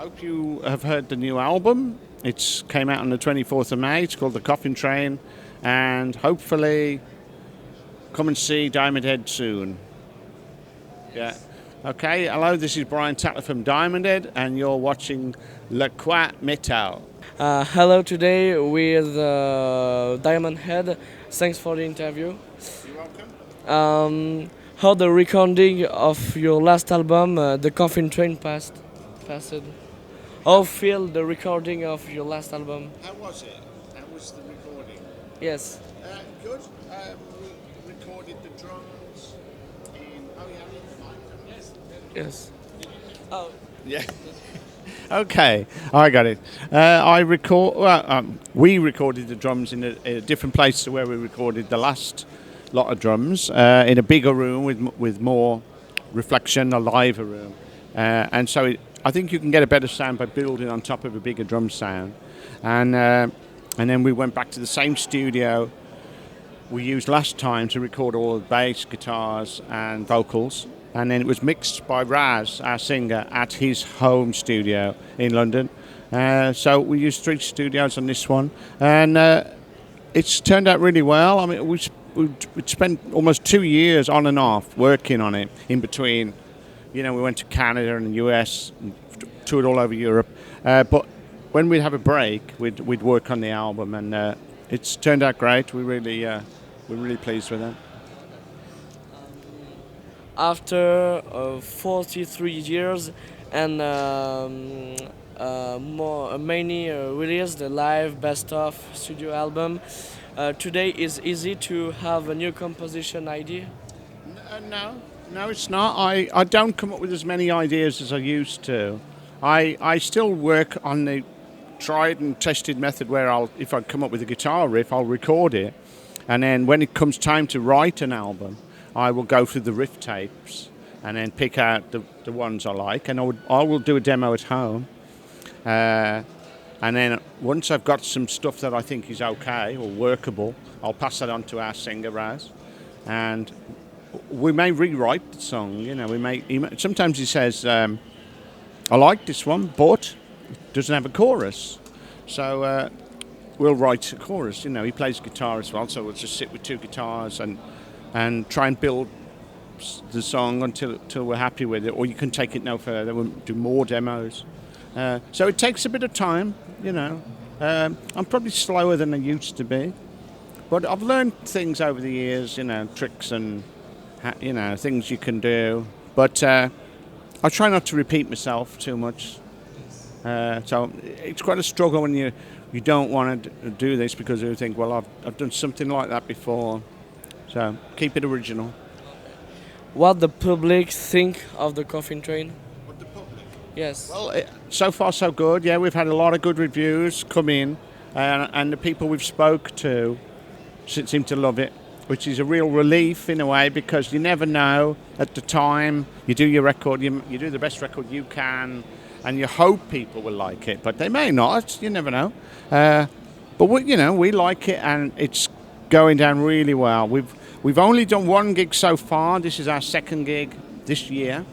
Hope you have heard the new album. It's came out on the 24th of May. It's called The Coffin Train, and hopefully come and see Diamond Head soon. Yeah. Okay, hello, this is Brian Tatler from Diamond Head, and you're watching Le Quoi Metal. Hello, today with Diamond Head. Thanks for the interview. You're welcome. How the recording of your last album, The Coffin Train, passed? How feel the recording of your last album? How was it? How was the recording? Yes. Good. We recorded the drums in... Oh, yeah, yes. Yes. Oh. Yeah. Okay, I got it. We recorded the drums in a different place to where we recorded the last lot of drums, in a bigger room with more reflection, a liver room, and so I think you can get a better sound by building on top of a bigger drum sound, and then we went back to the same studio we used last time to record all the bass, guitars, and vocals. And then it was mixed by Raz, our singer, at his home studio in London. So we used 3 studios on this one, and it's turned out really well. I mean, we spent almost 2 years on and off working on it. In between, we went to Canada and the US, and toured all over Europe. But when we'd have a break, we'd work on the album, and it's turned out great. We're really pleased with it. After 43 years and many released the live best of studio album, today is easy to have a new composition idea? No, it's not. I don't come up with as many ideas as I used to. I still work on the tried and tested method where if I come up with a guitar riff, I'll record it, and then when it comes time to write an album, I will go through the riff tapes and then pick out the ones I like, and I will do a demo at home. And then once I've got some stuff that I think is okay or workable, I'll pass that on to our singer, Raz. And we may rewrite the song, sometimes he says, I like this one, but it doesn't have a chorus. So we'll write a chorus, he plays guitar as well, so we'll just sit with 2 guitars and try and build the song until we're happy with it, or you can take it no further. We'll do more demos. So it takes a bit of time, I'm probably slower than I used to be, but I've learned things over the years, tricks and things you can do. But I try not to repeat myself too much. So it's quite a struggle when you don't want to do this because you think, well, I've done something like that before. So keep it original. What the public think of the Coffin Train? What the public? Yes. Well, so far so good. Yeah, we've had a lot of good reviews come in, and the people we've spoke to seem to love it, which is a real relief in a way, because you never know at the time. You do your record, you do the best record you can, and you hope people will like it, but they may not. You never know. But we like it, and it's going down really well. We've only done 1 gig so far. This is our 2nd gig this year.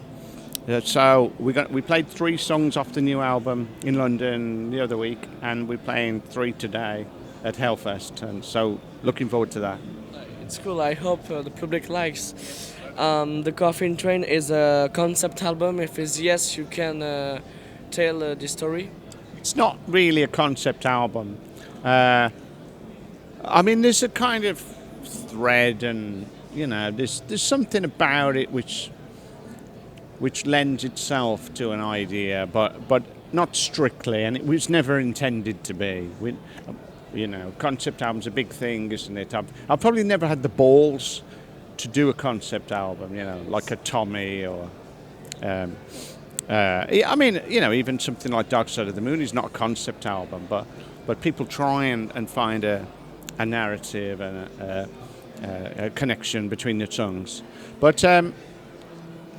So we played 3 songs off the new album in London the other week, and we're playing 3 today at Hellfest, and so looking forward to that. It's cool. I hope the public likes. The Coffin Train is a concept album. If it's yes, you can tell the story. It's not really a concept album. I mean, there's a kind of thread, and there's something about it which lends itself to an idea, but not strictly, and it was never intended to be. Concept album's a big thing, isn't it? I've probably never had the balls to do a concept album, like a Tommy or. Even something like Dark Side of the Moon is not a concept album, but people try and find a narrative and a connection between the songs. But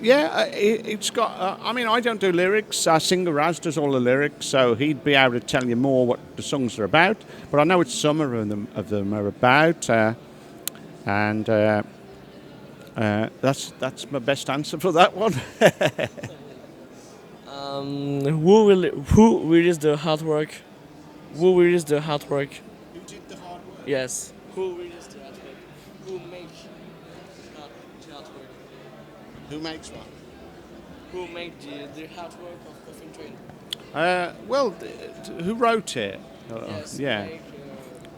it's got. I don't do lyrics. Our singer Raz does all the lyrics, so he'd be able to tell you more what the songs are about. But I know what some of them are about, and that's my best answer for that one. Who released the artwork? Who released the artwork? Who did the hard work? Yes. Who released the artwork? Who make the artwork? Who makes what? Who made the artwork of Coffin Train? Well, who wrote it? Yes. Yeah. Make,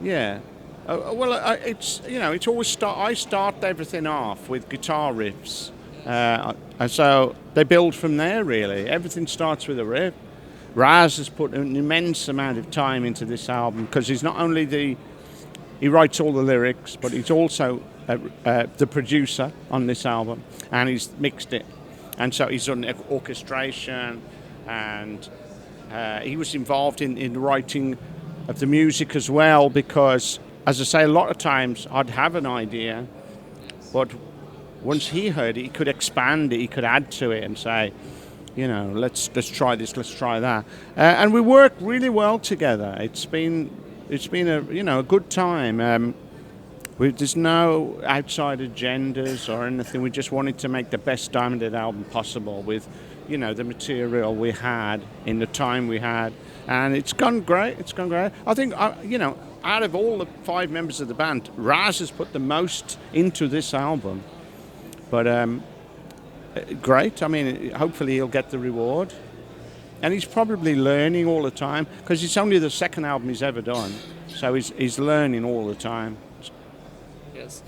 Yeah. Well, it's it's always I start everything off with guitar riffs, and so they build from there. Really, everything starts with a riff. Raz has put an immense amount of time into this album because he's not only he writes all the lyrics, but he's also the producer on this album, and he's mixed it, and so he's done orchestration, and he was involved in the writing of the music as well, because, as I say, a lot of times I'd have an idea, but once he heard it, he could expand it, he could add to it and say, let's try this, let's try that, and we work really well together. It's been a good time. There's no outside agendas or anything. We just wanted to make the best Diamond Head album possible with, the material we had in the time we had. And it's gone great. It's gone great. I think, out of all the 5 members of the band, Raz has put the most into this album. But great. I mean, hopefully he'll get the reward. And he's probably learning all the time, because it's only the second album he's ever done. So he's learning all the time. Yes.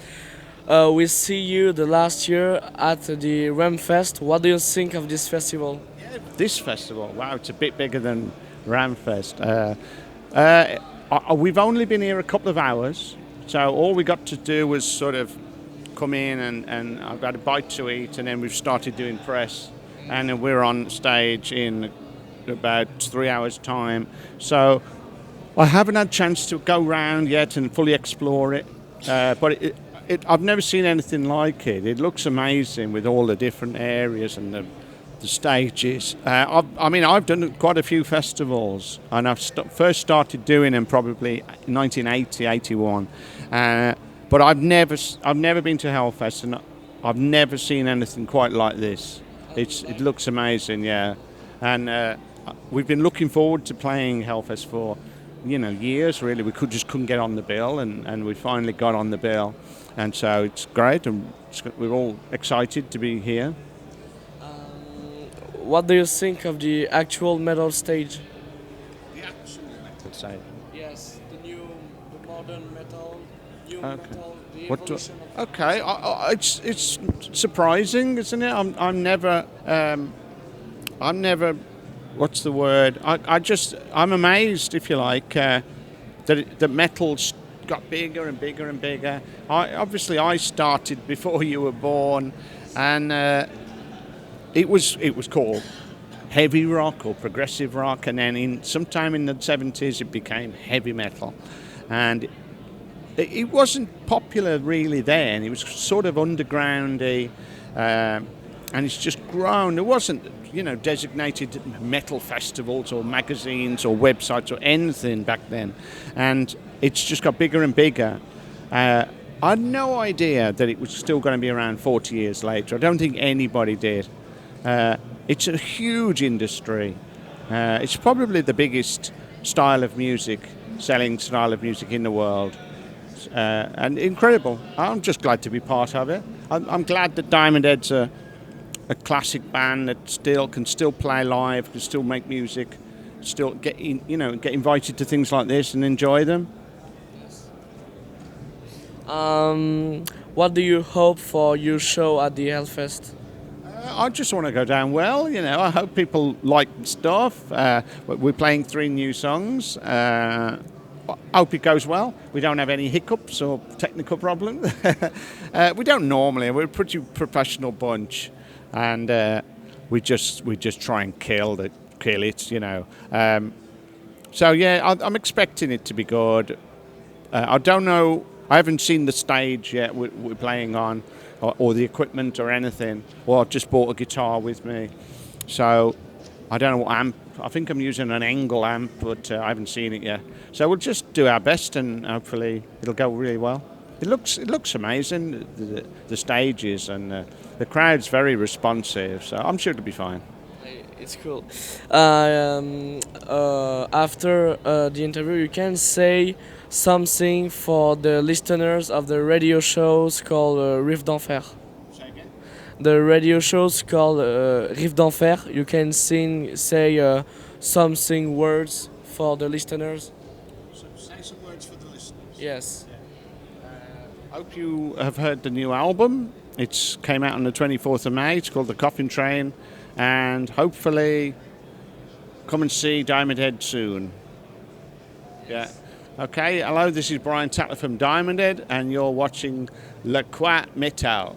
We see you the last year at the Hellfest. What do you think of this festival? This festival, wow, it's a bit bigger than Ramfest. We've only been here a couple of hours, so all we got to do was sort of come in and I've got a bite to eat, and then we've started doing press, and then we're on stage in about 3 hours' time. So I haven't had a chance to go round yet and fully explore it, but I've never seen anything like it. It looks amazing with all the different areas and the stages. I've done quite a few festivals, and I've first started doing them probably 1980, 81. But I've never been to Hellfest, and I've never seen anything quite like this. It looks amazing, yeah. And we've been looking forward to playing Hellfest for years. Really, we couldn't get on the bill, and we finally got on the bill, and so it's great, and we're all excited to be here. What do you think of the actual metal stage? The actual metal stage. Yes, the modern metal, new metal, the What evolution of okay, it's surprising, isn't it? I'm never. What's the word? I'm amazed, if you like, that the metal's got bigger and bigger and bigger. I started before you were born, and. It was called heavy rock or progressive rock, and then sometime in the 70s it became heavy metal, and it wasn't popular really then. It was sort of undergroundy, and it's just grown. There wasn't designated metal festivals or magazines or websites or anything back then, and it's just got bigger and bigger. I had no idea that it was still going to be around 40 years later. I don't think anybody did. It's a huge industry. It's probably the biggest selling style of music in the world, and incredible. I'm just glad to be part of it. I'm glad that Diamond Head's a classic band that can still play live, can still make music, still get invited to things like this and enjoy them. What do you hope for your show at the Hellfest? I just want to go down well, I hope people like stuff. We're playing 3 new songs. I hope it goes well. We don't have any hiccups or technical problems. We don't normally. We're a pretty professional bunch, and we just try and kill it. So yeah, I'm expecting it to be good. I don't know. I haven't seen the stage yet we're playing on, or the equipment or anything. Well, I've just bought a guitar with me, so I don't know what amp. I think I'm using an Engel amp, but I haven't seen it yet. So we'll just do our best, and hopefully it'll go really well. It looks amazing, the stages, and the crowd's very responsive, so I'm sure it'll be fine. It's cool. After the interview, you can say something for the listeners of the radio shows called Riff d'Enfer. Say again? The radio shows called Riff d'Enfer. You can say something words for the listeners. So say some words for the listeners. Yes. Hope you have heard the new album. It's came out on the 24th of May. It's called The Coffin Train, and hopefully come and see Diamond Head soon. Yeah. Okay. Hello. This is Brian Tatler from Diamond Head, and you're watching Le Quoi Metal.